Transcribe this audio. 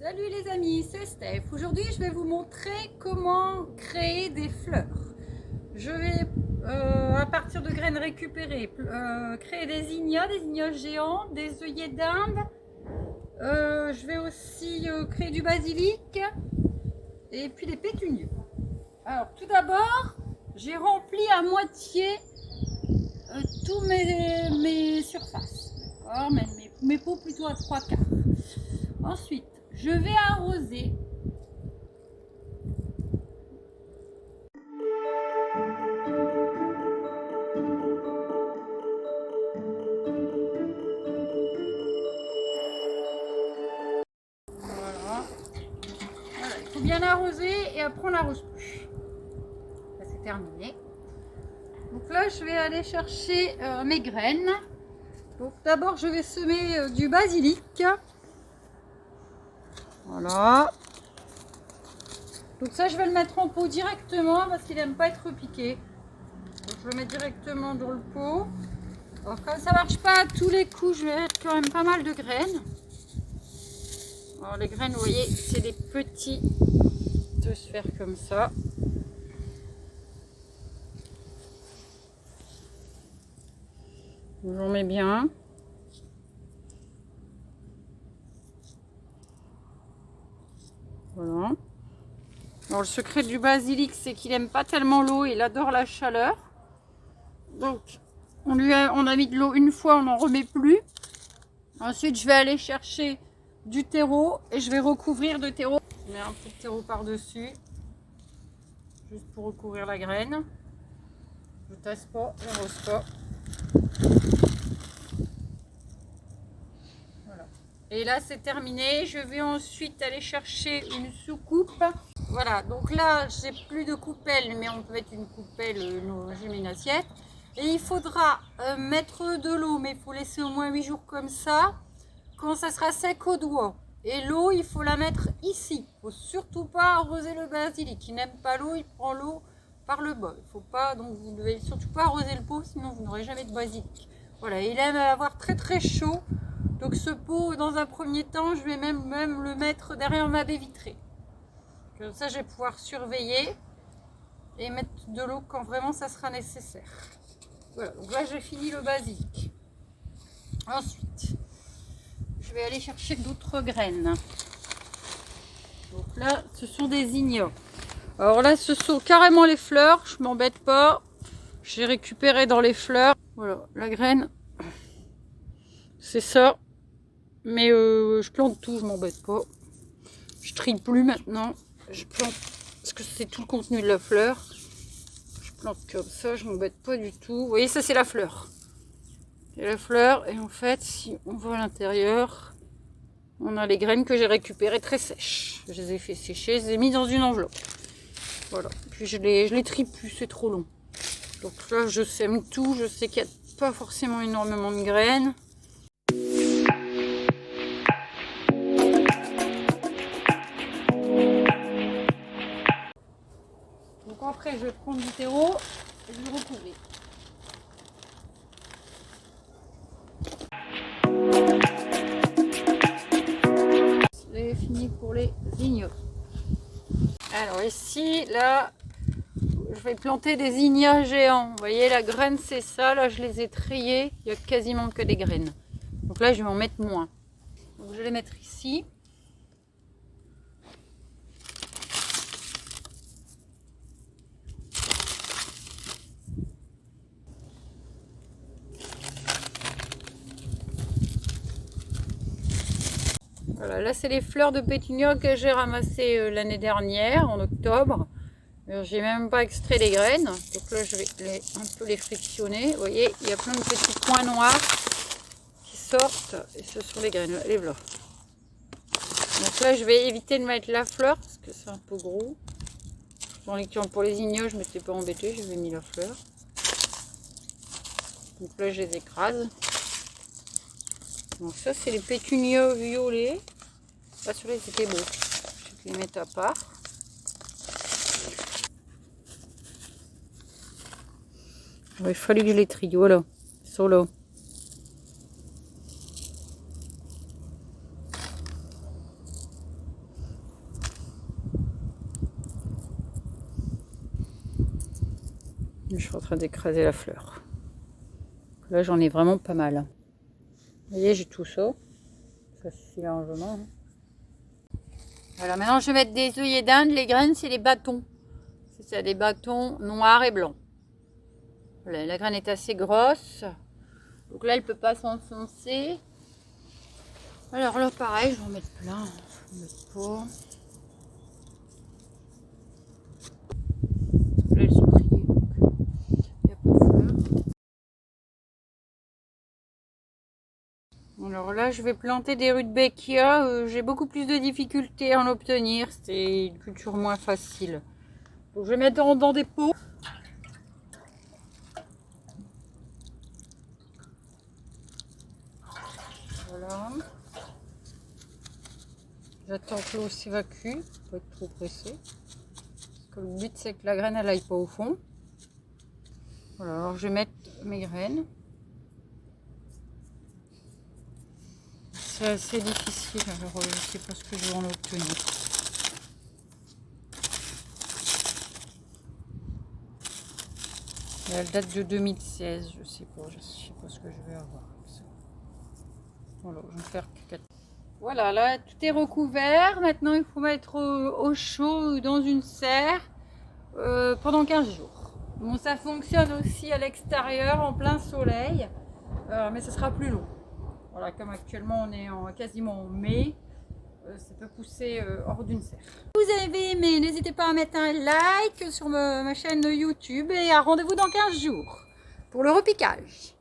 Salut les amis, c'est Steph. Aujourd'hui, je vais vous montrer comment créer des fleurs. Je vais, à partir de graines récupérées, créer des ignas géants, des œillets d'Inde. Je vais aussi créer du basilic et puis des pétunias. Alors, tout d'abord, j'ai rempli à moitié tous mes surfaces. D'accord, mes pots plutôt à 3/4. Ensuite, je vais arroser. Voilà. Voilà, il faut bien arroser et après on n'arrose plus. Là, c'est terminé. Donc là, je vais aller chercher mes graines. Donc d'abord, je vais semer du basilic. Voilà. Donc ça, je vais le mettre en pot directement parce qu'il n'aime pas être piqué. Donc je le mets directement dans le pot. Alors comme ça marche pas à tous les coups, je vais mettre quand même pas mal de graines. Alors les graines, vous voyez, c'est des petits de sphères comme ça. J'en mets bien. Voilà. Alors le secret du basilic, c'est qu'il n'aime pas tellement l'eau, il adore la chaleur. Donc on a mis de l'eau une fois, on n'en remet plus. Ensuite je vais aller chercher du terreau et je vais recouvrir de terreau. Je mets un peu de terreau par-dessus, juste pour recouvrir la graine. Je ne tasse pas, je n'arrose pas. Voilà. Et là c'est terminé. Je vais ensuite aller chercher une soucoupe. Voilà, donc là j'ai plus de coupelle, mais on peut mettre une coupelle, j'ai mis une assiette. Et il faudra mettre de l'eau, mais il faut laisser au moins 8 jours comme ça, quand ça sera sec au doigt. Et l'eau, il faut la mettre ici. Il ne faut surtout pas arroser le basilic. Il n'aime pas l'eau, il prend l'eau par le bas. Il faut pas, donc vous ne devez surtout pas arroser le pot, sinon vous n'aurez jamais de basilic. Voilà, il aime avoir très très chaud. Donc ce pot, dans un premier temps, je vais même le mettre derrière ma baie vitrée. Comme ça, je vais pouvoir surveiller et mettre de l'eau quand vraiment ça sera nécessaire. Voilà, donc là, j'ai fini le basilic. Ensuite, je vais aller chercher d'autres graines. Donc là, ce sont des ignas. Alors là, ce sont carrément les fleurs. Je m'embête pas. J'ai récupéré dans les fleurs. Voilà, la graine, c'est ça. Mais je plante tout, je m'embête pas. Je trie plus maintenant. Je plante parce que c'est tout le contenu de la fleur. Je plante comme ça, je m'embête pas du tout. Vous voyez, ça c'est la fleur. C'est la fleur et en fait, si on va à l'intérieur, on a les graines que j'ai récupérées très sèches. Je les ai fait sécher, je les ai mis dans une enveloppe. Voilà. Puis je les trie plus, c'est trop long. Donc là, je sème tout. Je sais qu'il n'y a pas forcément énormément de graines. Donc après, je vais prendre du terreau et je vais le recouvrir. C'est fini pour les ignas. Alors ici, là, je vais planter des ignas géants. Vous voyez, la graine, c'est ça. Là, je les ai triés. Il n'y a quasiment que des graines. Donc là, je vais en mettre moins. Donc, je vais les mettre ici. Voilà, là, c'est les fleurs de pétunia que j'ai ramassées l'année dernière, en octobre. J'ai même pas extrait les graines. Donc là, je vais un peu les frictionner. Vous voyez, il y a plein de petits points noirs qui sortent. Et ce sont les graines, les voilà. Donc là, je vais éviter de mettre la fleur parce que c'est un peu gros. Pour les ignas, je ne m'étais pas embêtée, j'avais mis la fleur. Donc là, je les écrase. Donc ça, c'est les pétunias violets. Ah, celui-là, c'était beau. Je vais les mettre à part. Il fallait que je les trie, voilà. Ils sont là. Je suis en train d'écraser la fleur. Là, j'en ai vraiment pas mal. Vous voyez, j'ai tout ça. Ça suffit largement. Voilà, maintenant je vais mettre des œillets d'Inde. Les graines, c'est les bâtons. C'est des bâtons noirs et blancs. Voilà, la graine est assez grosse. Donc là, elle ne peut pas s'enfoncer. Alors là, pareil, je vais en mettre plein. Je vais en mettre pas. Là, elles sont triées, donc il n'y a pas de fleurs. Alors là, je vais planter des rudbeckia. J'ai beaucoup plus de difficultés à en obtenir. C'est une culture moins facile. Donc, je vais mettre dans des pots. Voilà. J'attends que l'eau s'évacue. Pas être trop pressé. Parce que le but, c'est que la graine, elle aille pas au fond. Voilà, alors je vais mettre mes graines. C'est assez difficile, alors je ne sais pas ce que je vais en obtenir. Elle date de 2016, je sais pas ce que je vais avoir. Voilà, je vais faire que 4. Voilà, là tout est recouvert. Maintenant il faut mettre au chaud dans une serre pendant 15 jours. Bon, ça fonctionne aussi à l'extérieur en plein soleil, mais ce sera plus long. Voilà, comme actuellement on est quasiment en mai, ça peut pousser hors d'une serre. Si vous avez aimé, n'hésitez pas à mettre un like sur ma chaîne YouTube et à rendez-vous dans 15 jours pour le repiquage.